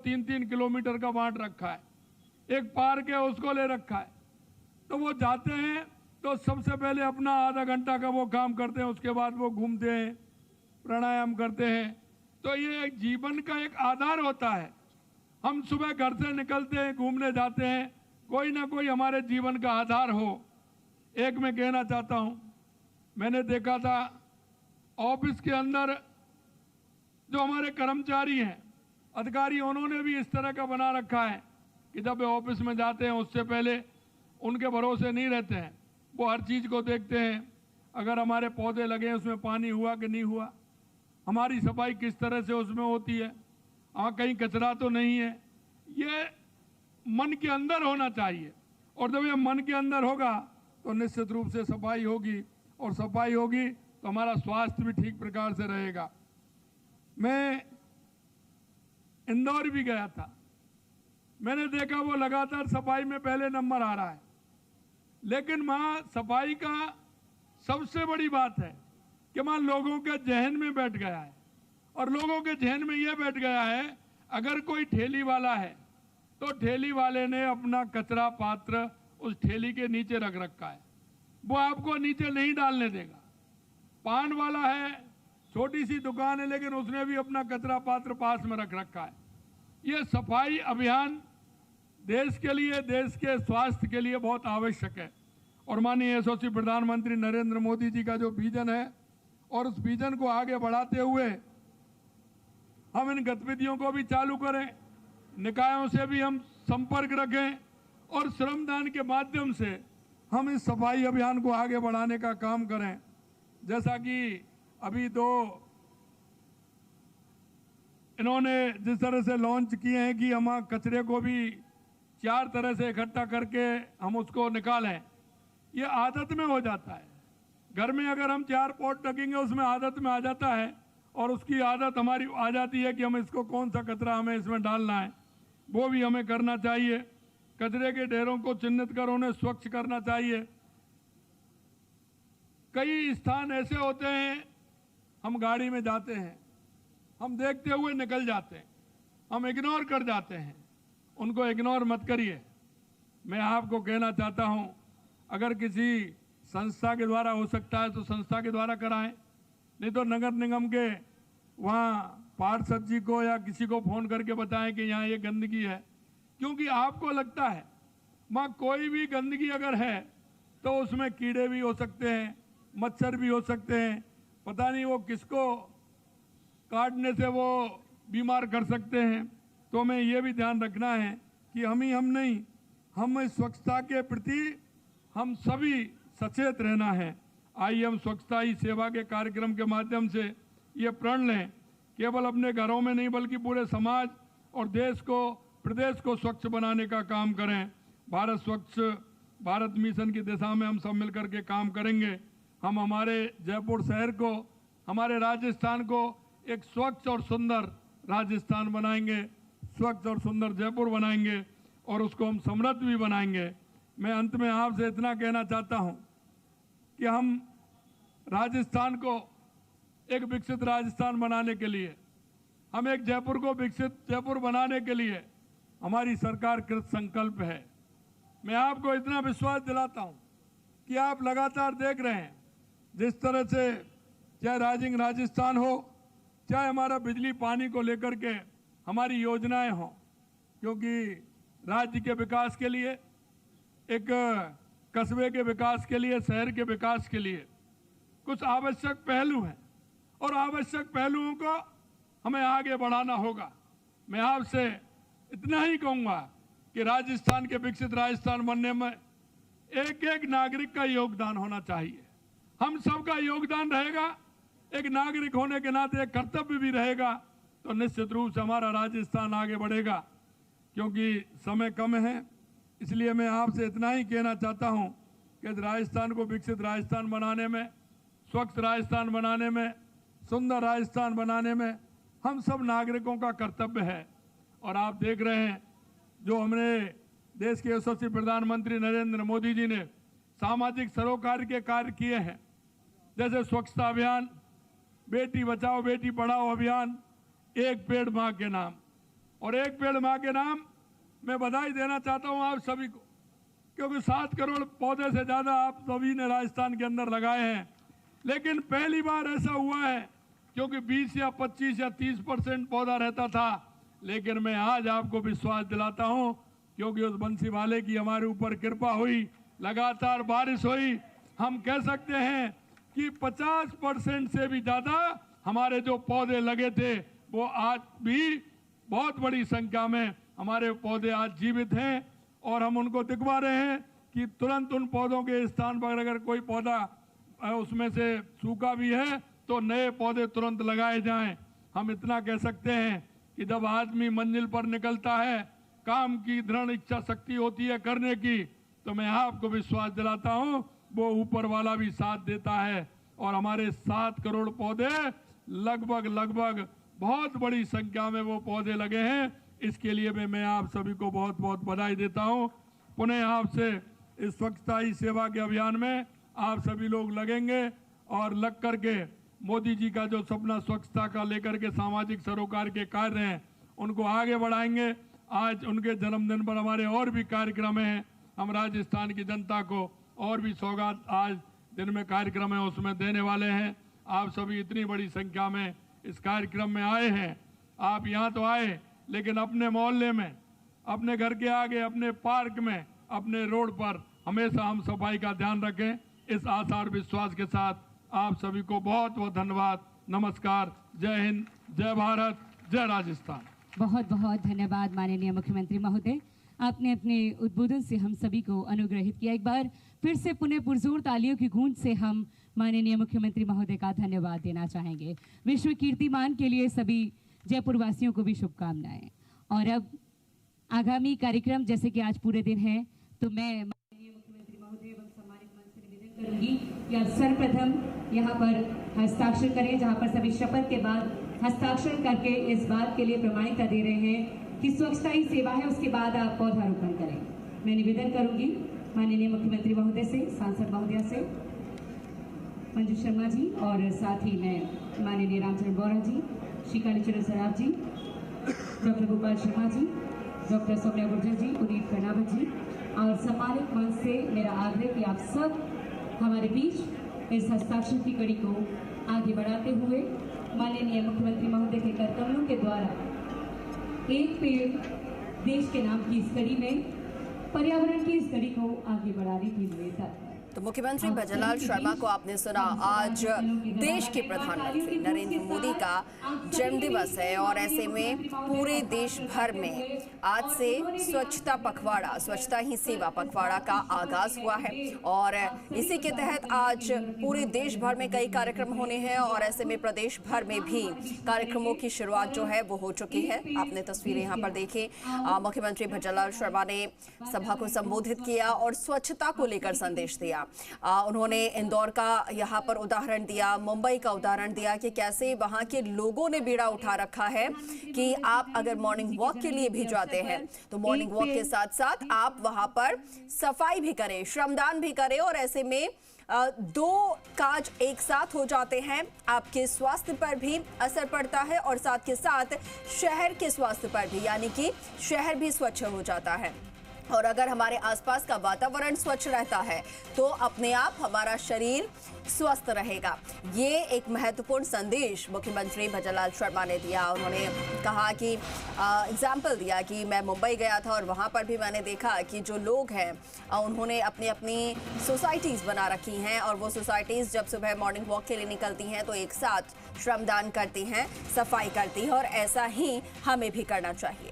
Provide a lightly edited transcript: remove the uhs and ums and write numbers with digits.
3-3 kilometre का बांट रखा है, एक पार्क है उसको ले रखा है। तो वो जाते हैं तो सबसे पहले अपना आधा घंटा का वो काम करते हैं, उसके बाद वो घूमते हैं, प्राणायाम करते हैं। तो ये एक जीवन का एक आधार होता है। हम सुबह घर से निकलते हैं, घूमने जाते हैं, कोई ना कोई हमारे जीवन का आधार हो। एक मैं कहना चाहता हूँ, मैंने देखा था ऑफिस के अंदर जो हमारे कर्मचारी हैं, अधिकारी, उन्होंने भी इस तरह का बना रखा है कि जब वे ऑफिस में जाते हैं उससे पहले उनके भरोसे नहीं रहते हैं, वो हर चीज़ को देखते हैं। अगर हमारे पौधे लगे उसमें पानी हुआ कि नहीं हुआ, हमारी सफाई किस तरह से उसमें होती है, कहीं कचरा तो नहीं है। ये मन के अंदर होना चाहिए, और जब ये मन के अंदर होगा तो निश्चित रूप से सफाई होगी, और सफाई होगी तो हमारा स्वास्थ्य भी ठीक प्रकार से रहेगा। मैं इंदौर भी गया था, मैंने देखा वो लगातार सफाई में पहले नंबर आ रहा है, लेकिन वहाँ सफाई का सबसे बड़ी बात है कि वहाँ लोगों के जहन में बैठ गया है, और लोगों के जहन में ये बैठ गया है अगर कोई ठेली वाला है तो ठेली वाले ने अपना कचरा पात्र उस ठेली के नीचे रख रखा है, वो आपको नीचे नहीं डालने देगा। पान वाला है, छोटी सी दुकान है, लेकिन उसने भी अपना कचरा पात्र पास में रख रखा है। ये सफाई अभियान देश के लिए, देश के स्वास्थ्य के लिए बहुत आवश्यक है। और माननीय यशस्वी प्रधानमंत्री नरेंद्र मोदी जी का जो विजन है, और उस विजन को आगे बढ़ाते हुए हम इन गतिविधियों को भी चालू करें, निकायों से भी हम संपर्क रखें, और श्रमदान के माध्यम से हम इस सफाई अभियान को आगे बढ़ाने का काम करें। जैसा कि अभी तो इन्होंने जिस तरह से लॉन्च किए हैं कि हम कचरे को भी 4 तरह से इकट्ठा करके हम उसको निकालें, ये आदत में हो जाता है। घर में अगर हम 4 पॉट रखेंगे उसमें आदत में आ जाता है, और उसकी आदत हमारी आ जाती है कि हम इसको कौन सा कचरा हमें इसमें डालना है, वो भी हमें करना चाहिए। कचरे के ढेरों को चिन्हित कर उन्हें स्वच्छ करना चाहिए। कई स्थान ऐसे होते हैं, हम गाड़ी में जाते हैं, हम देखते हुए निकल जाते हैं, हम इग्नोर कर जाते हैं, उनको इग्नोर मत करिए। मैं आपको कहना चाहता हूं, अगर किसी संस्था के द्वारा हो सकता है तो संस्था के द्वारा कराएं, नहीं तो नगर निगम के वहाँ पार्षद जी को या किसी को फ़ोन करके बताएं कि यहाँ ये गंदगी है। क्योंकि आपको लगता है वहाँ कोई भी गंदगी अगर है तो उसमें कीड़े भी हो सकते हैं, मच्छर भी हो सकते हैं, पता नहीं वो किसको काटने से वो बीमार कर सकते हैं। तो हमें ये भी ध्यान रखना है कि हम नहीं, हम इस स्वच्छता के प्रति हम सभी सचेत रहना है। आइए हम स्वच्छता ही सेवा के कार्यक्रम के माध्यम से ये प्रण लें, केवल अपने घरों में नहीं बल्कि पूरे समाज और देश को, प्रदेश को स्वच्छ बनाने का काम करें। भारत स्वच्छ भारत मिशन की दिशा में हम सब मिलकर के काम करेंगे। हम हमारे जयपुर शहर को, हमारे राजस्थान को एक स्वच्छ और सुंदर राजस्थान बनाएंगे, स्वच्छ और सुंदर जयपुर बनाएंगे, और उसको हम समृद्ध भी बनाएंगे। मैं अंत में आपसे इतना कहना चाहता हूं कि हम राजस्थान को एक विकसित राजस्थान बनाने के लिए, हम एक जयपुर को विकसित जयपुर बनाने के लिए हमारी सरकार कृत संकल्प है। मैं आपको इतना विश्वास दिलाता हूं कि आप लगातार देख रहे हैं जिस तरह से, चाहे राइजिंग राजस्थान हो, चाहे हमारा बिजली पानी को लेकर के हमारी योजनाएं हों, क्योंकि राज्य के विकास के लिए, एक कस्बे के विकास के लिए, शहर के विकास के लिए कुछ आवश्यक पहलू हैं, और आवश्यक पहलुओं को हमें आगे बढ़ाना होगा। मैं आपसे इतना ही कहूँगा कि राजस्थान के विकसित राजस्थान बनने में एक एक नागरिक का योगदान होना चाहिए। हम सबका योगदान रहेगा, एक नागरिक होने के नाते एक कर्तव्य भी रहेगा, तो निश्चित रूप से हमारा राजस्थान आगे बढ़ेगा। क्योंकि समय कम है, इसलिए मैं आपसे इतना ही कहना चाहता हूं कि राजस्थान को विकसित राजस्थान बनाने में, स्वच्छ राजस्थान बनाने में, सुंदर राजस्थान बनाने में हम सब नागरिकों का कर्तव्य है। और आप देख रहे हैं जो हमने देश के यशस्वी प्रधानमंत्री नरेंद्र मोदी जी ने सामाजिक सरोकार के कार्य किए हैं, जैसे स्वच्छता अभियान, बेटी बचाओ बेटी पढ़ाओ अभियान, एक पेड़ मां के नाम, और एक पेड़ माँ के नाम मैं बधाई देना चाहता हूँ आप सभी को, क्योंकि 7 करोड़ पौधे से ज़्यादा आप सभी ने राजस्थान के अंदर लगाए हैं। लेकिन पहली बार ऐसा हुआ है, क्योंकि 20 या 25 या 30% पौधा रहता था। लेकिन मैं आज आपको विश्वास दिलाता हूँ, क्योंकि उस बंसी वाले की हमारे ऊपर कृपा हुई, लगातार बारिश हुई, हम कह सकते हैं कि 50% से भी ज़्यादा हमारे जो पौधे लगे थे वो आज भी बहुत बड़ी संख्या में हमारे पौधे आज जीवित हैं। और हम उनको दिखवा रहे हैं कि तुरंत उन पौधों के स्थान पर अगर कोई पौधा उसमें से सूखा भी है तो नए पौधे तुरंत लगाए जाएं। हम इतना कह सकते हैं कि जब आदमी मंजिल पर निकलता है, काम की दृढ़ इच्छा शक्ति होती है करने की, तो मैं आपको विश्वास दिलाता हूं वो ऊपर वाला भी साथ देता है। और हमारे 7 करोड़ पौधे लगभग बहुत बड़ी संख्या में वो पौधे लगे हैं। इसके लिए मैं आप सभी को बहुत बहुत बधाई देता हूं। पुनः आपसे इस स्वच्छता ही सेवा के अभियान में आप सभी लोग लगेंगे और लग करके मोदी जी का जो सपना स्वच्छता का लेकर के सामाजिक सरोकार के कार्य हैं उनको आगे बढ़ाएंगे। आज उनके जन्मदिन पर हमारे और भी कार्यक्रम हैं। हम राजस्थान की जनता को और भी सौगात आज दिन में कार्यक्रम है उसमें देने वाले हैं। आप सभी इतनी बड़ी संख्या में इस कार्यक्रम में आए हैं। आप यहाँ तो आए, लेकिन अपने मोहल्ले में, अपने घर के आगे, अपने पार्क में, अपने रोड पर हमेशा हम सफाई का ध्यान रखें। इस आशा और विश्वास के साथ आप सभी को बहुत बहुत धन्यवाद। नमस्कार, जय हिंद, जय भारत, जय राजस्थान। बहुत बहुत धन्यवाद माननीय मुख्यमंत्री महोदय, आपने अपने उद्बोधन से हम सभी को अनुग्रहित किया। एक बार फिर से पुनः पुरजोर तालियों की गूंज से हम माननीय मुख्यमंत्री महोदय का धन्यवाद देना चाहेंगे। विश्व कीर्तिमान के लिए सभी जयपुर वासियों को भी शुभकामनाएं। और अब आगामी कार्यक्रम, जैसे कि आज पूरे दिन है, तो मैं माननीय मुख्यमंत्री महोदय एवं सम्मानित मंच से निवेदन करूंगी कि आप सर्वप्रथम यहाँ पर हस्ताक्षर करें, जहाँ पर सभी शपथ के बाद हस्ताक्षर करके इस बात के लिए प्रमाणिकता दे रहे हैं कि स्वच्छता ही सेवा है। उसके बाद आप पौधारोपण करें। मैं निवेदन करूंगी माननीय मुख्यमंत्री महोदय से, सांसद महोदया से, मंजू शर्मा जी, और साथ ही मैं माननीय रामचरण बोरा जी, श्री कालीचरण सराफ जी, डॉक्टर गोपाल शर्मा जी, डॉक्टर सौम्या गुर्जर जी, पुनीत कर्नावत जी, और सम्मानित मंच से मेरा आग्रह कि आप सब हमारे बीच इस हस्ताक्षर की कड़ी को आगे बढ़ाते हुए माननीय मुख्यमंत्री महोदय के कर्तव्यों के द्वारा एक पेड़ देश के नाम की इस कड़ी में पर्यावरण की इस कड़ी को आगे बढ़ाने के लिए तत्पर। तो मुख्यमंत्री भजनलाल शर्मा को आपने सुना। आज देश के प्रधानमंत्री नरेंद्र मोदी का जन्मदिवस है और ऐसे में पूरे देश भर में आज से स्वच्छता पखवाड़ा, स्वच्छता ही सेवा पखवाड़ा का आगाज हुआ है। और इसी के तहत आज पूरे देश भर में कई कार्यक्रम होने हैं और ऐसे में प्रदेश भर में भी कार्यक्रमों की शुरुआत जो है वो हो चुकी है। आपने तस्वीरें यहाँ पर देखी। मुख्यमंत्री भजनलाल शर्मा ने सभा को संबोधित किया और स्वच्छता को लेकर संदेश दिया। उन्होंने इंदौर का यहाँ पर उदाहरण दिया, मुंबई का उदाहरण दिया कि कैसे वहाँ के लोगों ने बीड़ा उठा रखा है कि आप अगर मॉर्निंग वॉक के लिए भी जाते हैं तो मॉर्निंग वॉक के साथ साथ आप वहाँ पर सफाई भी करें, श्रमदान भी करें। और ऐसे में 2 काज एक साथ हो जाते हैं, आपके स्वास्थ्य पर भी असर पड़ता है और साथ के साथ शहर के स्वास्थ्य पर भी, यानी कि शहर भी स्वच्छ हो जाता है। और अगर हमारे आसपास का वातावरण स्वच्छ रहता है तो अपने आप हमारा शरीर स्वस्थ रहेगा। ये एक महत्वपूर्ण संदेश मुख्यमंत्री भजनलाल शर्मा ने दिया। उन्होंने कहा कि एग्जाम्पल दिया कि मैं मुंबई गया था और वहाँ पर भी मैंने देखा कि जो लोग हैं उन्होंने अपनी अपनी सोसाइटीज़ बना रखी हैं और वो सोसाइटीज़ जब सुबह मॉर्निंग वॉक के लिए निकलती हैं तो एक साथ श्रमदान करती हैं, सफाई करती हैं और ऐसा ही हमें भी करना चाहिए।